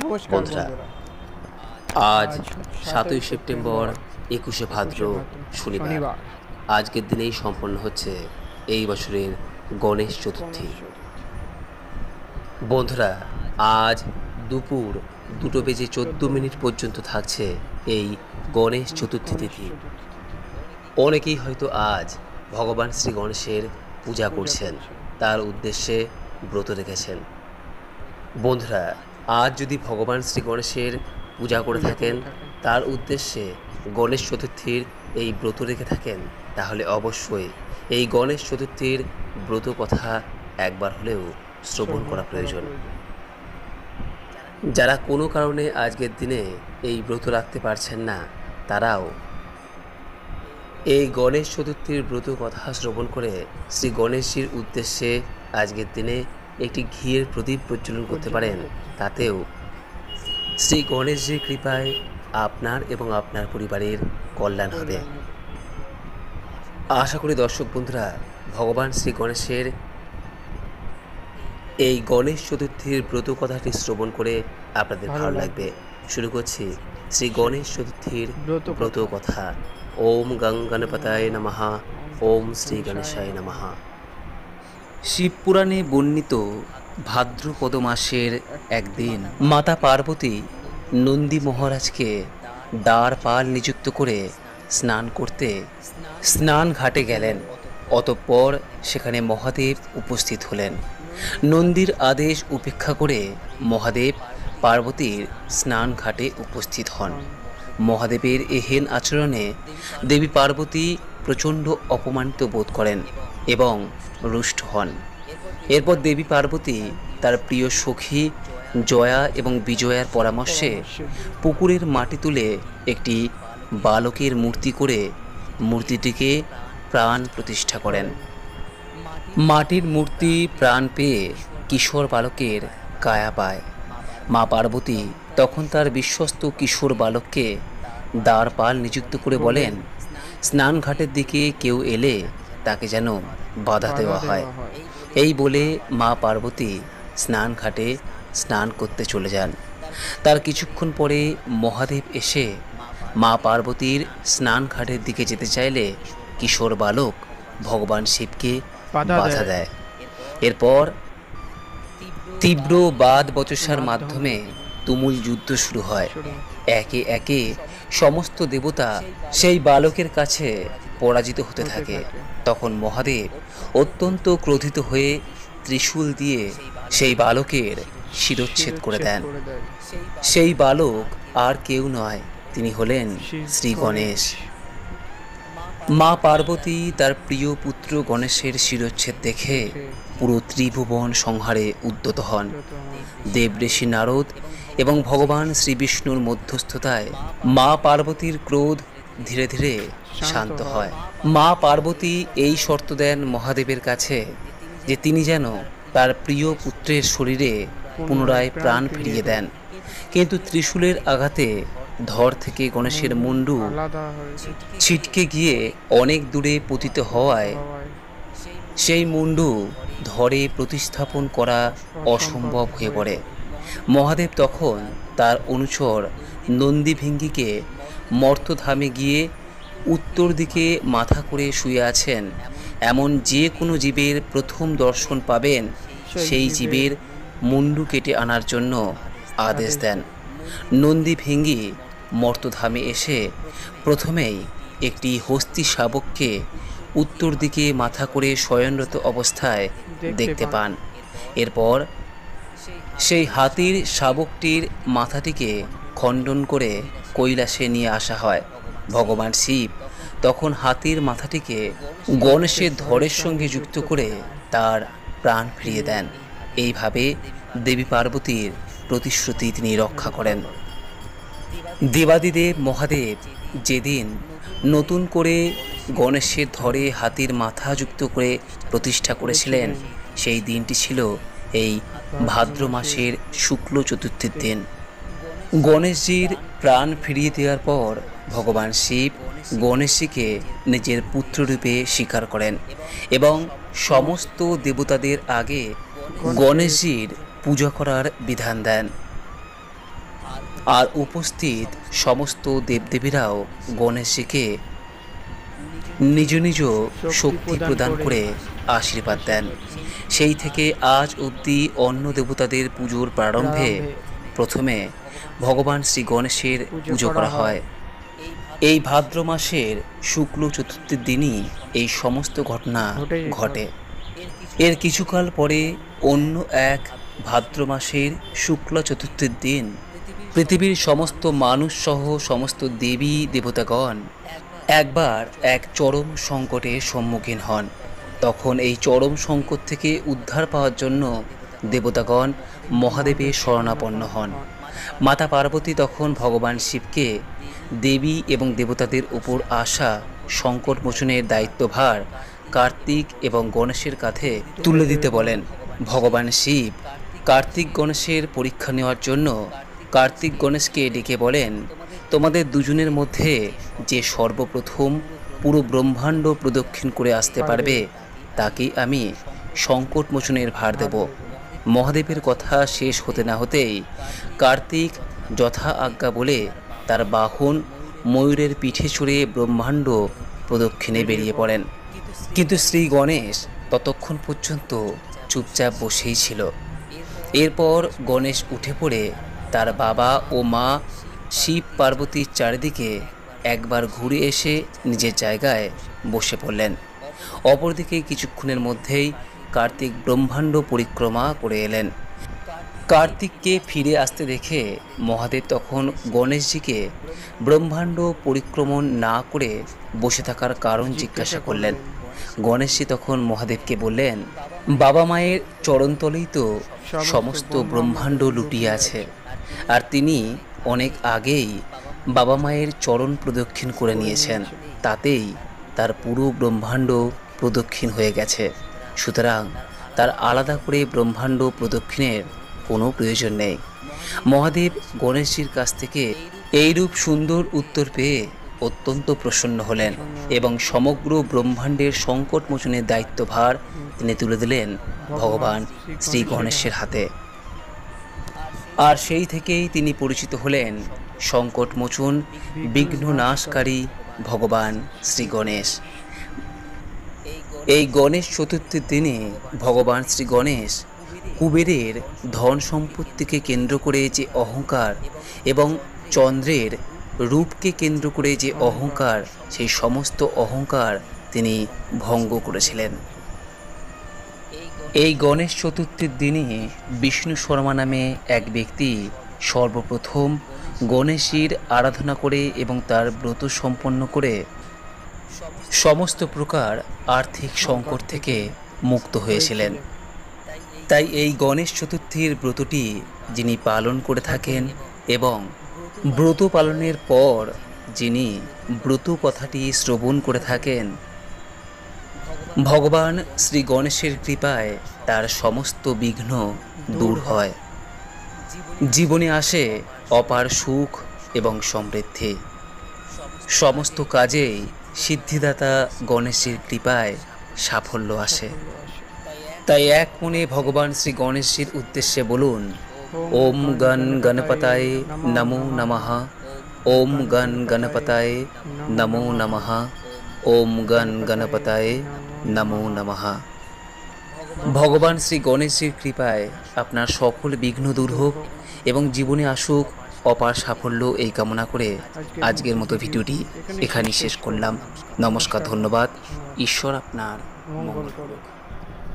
নমস্কার বন্ধুরা, বন্ধুরা। আজ আজ ৭ই ৭ই সেপ্টেম্বর, সেপ্টেম্বর ২১শে ভাদ্র, ২১শে ভাদ্র শনিবার। শনিবার। আজকের দিনেই সম্পন্ন হচ্ছে এই বছরের গণেশ চতুর্থী। গণেশ চতুর্থী। বন্ধুরা, আজ দুপুর 2:14 পর্যন্ত থাকছে এই গণেশ চতুর্থী গণেশ তিথি। চতুর্থী তিথি অনেকেই হয়তো আজ ভগবান শ্রী গণেশের পূজা পূজা করছেন, করছেন। তার উদ্দেশ্যে ব্রত রেখেছেন। বন্ধুরা, আজ যদি ভগবান শ্রী গণেশের পূজা করে থাকেন, তার উদ্দেশ্যে গণেশ চতুর্থীর এই ব্রত রেখে থাকেন, তাহলে অবশ্যই এই গণেশ চতুর্থীর ব্রত কথা একবার হলেও শ্রবণ শ্রবণ করা করা প্রয়োজন। প্রয়োজন। যারা কোনো কারণে আজকের দিনে এই ব্রত রাখতে পারছেন না, তারাও এই গণেশ চতুর্থীর ব্রত কথা শ্রবণ করে শ্রী গণেশজির উদ্দেশ্যে আজকের দিনে একটি ঘিয়ের প্রদীপ প্রজ্বলন করতে পারেন। তাতেও শ্রী গণেশজির কৃপায় আপনার এবং আপনার পরিবারের কল্যাণ হবে। কল্যাণ হবে। আশা করি দর্শক বন্ধুরা, ভগবান শ্রী গণেশের এই গণেশ চতুর্থীর ব্রত কথাটি শ্রবণ করে আপনাদের ভালো লাগবে। শুরু করছি শ্রী গণেশ চতুর্থীর ব্রত কথা। ওম গং গণপতায় নমঃ। ওম শ্রী গণেশায় নমঃ। শিবপুরাণে বর্ণিত ভাদ্রপদ মাসের একদিন মাতা পার্বতী নন্দী মহারাজকে দ্বারপাল নিযুক্ত করে স্নান করতে স্নান ঘাটে গেলেন। অতঃপর সেখানে মহাদেব উপস্থিত হলেন। নন্দীর আদেশ উপেক্ষা করে মহাদেব পার্বতীর স্নান ঘাটে উপস্থিত হন। মহাদেবের এহেন আচরণে দেবী পার্বতী প্রচণ্ড অপমানিত বোধ করেন এবং রুষ্ট হন। এরপর দেবী পার্বতী তার প্রিয় সখী জয়া এবং বিজয়ার পরামর্শে পুকুরের মাটি তুলে একটি বালকের মূর্তি করে মূর্তিটিকে প্রাণ প্রতিষ্ঠা করেন। মাটির মূর্তি প্রাণ পেয়ে কিশোর বালকের কায়া পায়। মা পার্বতী তখন তার বিশ্বস্ত কিশোর বালককে দ্বারপাল নিযুক্ত করে বলেন, স্নান ঘাটের দিকে কেউ এলে তাকে যেন বাধা দেওয়া হয়। এই বলে মা পার্বতী স্নান ঘাটে স্নান করতে চলে যান। তার কিছুক্ষণ পরে মহাদেব এসে মা পার্বতীর স্নান ঘাটের দিকে যেতে চাইলে কিশোর বালক ভগবান শিবকে বাধা দেয়। এরপর তীব্র বাদ বচসার মাধ্যমে তুমুল যুদ্ধ শুরু হয়। একে একে সমস্ত দেবতা সেই বালকের কাছে পরাজিত হতে থাকে। তখন মহাদেব অত্যন্ত ক্রোধিত হয়ে ত্রিশূল দিয়ে সেই বালকের শিরচ্ছেদ করে দেন। সেই বালক আর কেউ নয়, তিনি হলেন শ্রী গণেশ। মা পার্বতী তার প্রিয় পুত্র গণেশের শিরচ্ছেদ দেখে পুরো ত্রিভুবন সংহারে উদ্যত হন। দেবঋষি নারদ এবং ভগবান শ্রীবিষ্ণুর মধ্যস্থতায় মা পার্বতীর ক্রোধ ধীরে ধীরে শান্ত হয়। মা পার্বতী এই শর্ত দেন মহাদেবের কাছে যে তিনি যেন তার প্রিয় পুত্রের শরীরে পুনরায় প্রাণ ফিরিয়ে দেন। কিন্তু ত্রিশূলের আঘাতে ধর থেকে গণেশের মুন্ডু ছিটকে গিয়ে অনেক দূরে পতিত হওয়ায় সেই মুন্ডু ধরে প্রতিস্থাপন করা অসম্ভব হয়ে পড়ে। মহাদেব তখন তার অনুচর নন্দীভিঙ্গিকে মর্তধামে গিয়ে উত্তর দিকে মাথা করে শুয়ে আছেন এমন যে কোনো জীবের প্রথম দর্শন পাবেন সেই জীবের মুন্ডু কেটে আনার জন্য আদেশ দেন। নন্দীভিঙ্গি মর্তধামে এসে প্রথমেই একটি হস্তি শাবককে উত্তর দিকে মাথা করে শয়নরত অবস্থায় দেখতে পান। এরপর সেই হাতির শাবকটির মাথাটিকে খণ্ডন করে কৈলাসে নিয়ে আসা হয়। ভগবান শিব তখন হাতির মাথাটিকে গণেশের ধরের সঙ্গে যুক্ত করে তার প্রাণ ফিরিয়ে দেন। এইভাবে দেবী পার্বতীর প্রতিশ্রুতি তিনি রক্ষা করেন। দেবাদিদেব মহাদেব যেদিন নতুন করে গণেশের ধরে হাতির মাথা যুক্ত করে প্রতিষ্ঠা করেছিলেন, সেই দিনটি ছিল এই ভাদ্র মাসের শুক্ল চতুর্থীর দিন। গণেশজির প্রাণ ফিরিয়ে দেওয়ার পর ভগবান শিব গণেশজিকে নিজের পুত্ররূপে স্বীকার করেন এবং সমস্ত দেবতাদের আগে গণেশজির পূজা করার বিধান দেন। আর উপস্থিত সমস্ত দেবদেবীরাও গণেশজিকে নিজ নিজ শক্তি প্রদান করে আশীর্বাদ দেন। সেই থেকে আজ অবধি অন্য দেবতাদের পুজোর প্রারম্ভে প্রথমে ভগবান শ্রী গণেশের পুজো করা হয়। এই ভাদ্র মাসের শুক্ল চতুর্থীর দিনই এই সমস্ত ঘটনা ঘটে। এর কিছুকাল পরে অন্য এক ভাদ্র মাসের শুক্ল চতুর্থীর দিন পৃথিবীর সমস্ত মানুষ সহ সমস্ত দেবী দেবতাগণ একবার এক চরম সংকটের সম্মুখীন হন। তখন এই চরম সংকট থেকে উদ্ধার পাওয়ার জন্য দেবতাগণ মহাদেবের শরণাপন্ন হন। মাতা পার্বতী তখন ভগবান শিবকে দেবী এবং দেবতাদের উপর আসা সংকট মোচনের দায়িত্বভার কার্তিক এবং গণেশের কাঁধে তুলে দিতে বলেন। ভগবান শিব কার্তিক গণেশের পরীক্ষা নেওয়ার জন্য কার্তিক গণেশকে ডেকে বলেন, তোমাদের দুজনের মধ্যে যে সর্বপ্রথম পুরো ব্রহ্মাণ্ড প্রদক্ষিণ করে আসতে পারবে তাকেই আমি সংকট মোচনের ভার দেব। মহাদেবের কথা শেষ হতে না হতেই কার্তিক যথা আজ্ঞা বলে তার বাহন ময়ূরের পিঠে চড়ে ব্রহ্মাণ্ড প্রদক্ষিণে বেরিয়ে পড়েন। কিন্তু শ্রী গণেশ ততক্ষণ পর্যন্ত চুপচাপ বসেই ছিল। এরপর গণেশ উঠে পড়ে তার বাবা ও মা শিব পার্বতীর চারিদিকে একবার ঘুরে এসে নিজের জায়গায় বসে পড়লেন। অপরদিকে কিছুক্ষণের মধ্যেই কার্তিক ব্রহ্মাণ্ড পরিক্রমা করে এলেন। কার্তিককে ফিরে আসতে দেখে মহাদেব তখন গণেশজিকে ব্রহ্মাণ্ড পরিক্রমণ না করে বসে থাকার কারণ জিজ্ঞাসা করলেন। গণেশজি তখন মহাদেবকে বললেন, বাবা মায়ের চরণতলেই তো সমস্ত ব্রহ্মাণ্ড লুটিয়ে আছে, আর তিনি অনেক আগেই বাবা মায়ের চরণ প্রদক্ষিণ করে নিয়েছেন, তাতেই তার পুরো ব্রহ্মাণ্ড প্রদক্ষিণ হয়ে গেছে। সুতরাং তার আলাদা করে ব্রহ্মাণ্ড প্রদক্ষিণের কোনো প্রয়োজন নেই। মহাদেব গণেশজির কাছ থেকে এইরূপ সুন্দর উত্তর পেয়ে অত্যন্ত প্রসন্ন হলেন এবং সমগ্র ব্রহ্মাণ্ডের সংকট মোচনের দায়িত্বভার তিনি তুলে দিলেন ভগবান শ্রী গণেশের হাতে। আর সেই থেকেই তিনি পরিচিত হলেন সংকট মোচন বিঘ্ন নাশকারী ভগবান শ্রী গণেশ। এই গণেশ চতুর্থীর দিনে ভগবান শ্রী গণেশ কুবেরের ধন সম্পত্তিকে কেন্দ্র করে যে অহংকার এবং চন্দ্রের রূপকে কেন্দ্র করে যে অহংকার, সেই সমস্ত অহংকার তিনি ভঙ্গ করেছিলেন। এই গণেশ চতুর্থীর দিনে বিষ্ণু শর্মা নামে এক ব্যক্তি সর্বপ্রথম গণেশের আরাধনা করে এবং তার ব্রত সম্পন্ন করে সমস্ত প্রকার আর্থিক সংকট থেকে মুক্ত হয়েছিলেন। তাই এই গণেশ চতুর্থীর ব্রতটি যিনি পালন করে থাকেন এবং ব্রত পালনের পর যিনি ব্রত কথাটি শ্রবণ করে থাকেন, ভগবান শ্রী গণেশের কৃপায় তার সমস্ত বিঘ্ন দূর হয়। জীবনে আসে অপার সুখ এবং সমৃদ্ধি। সমস্ত কাজেই সিদ্ধিদাতা গণেশের কৃপায় সাফল্য আসে। তাই এক মনে ভগবান শ্রী গণেশের উদ্দেশ্যে বলুন, ওম গণ গণপতায় নমো নমঃ, ওম গণ গণপতায় নমো নমঃ, ওম গণ গণপতায় নমো নমঃ। ভগবান শ্রী গণেশের কৃপায় আপনার সকল বিঘ্ন দূর হোক এবং জীবনে আসুক অপার সাফল্য, এই কামনা করে আজকের মতো ভিডিওটি এখানেই শেষ করলাম। নমস্কার, ধন্যবাদ। ঈশ্বর আপনার মঙ্গল করুক।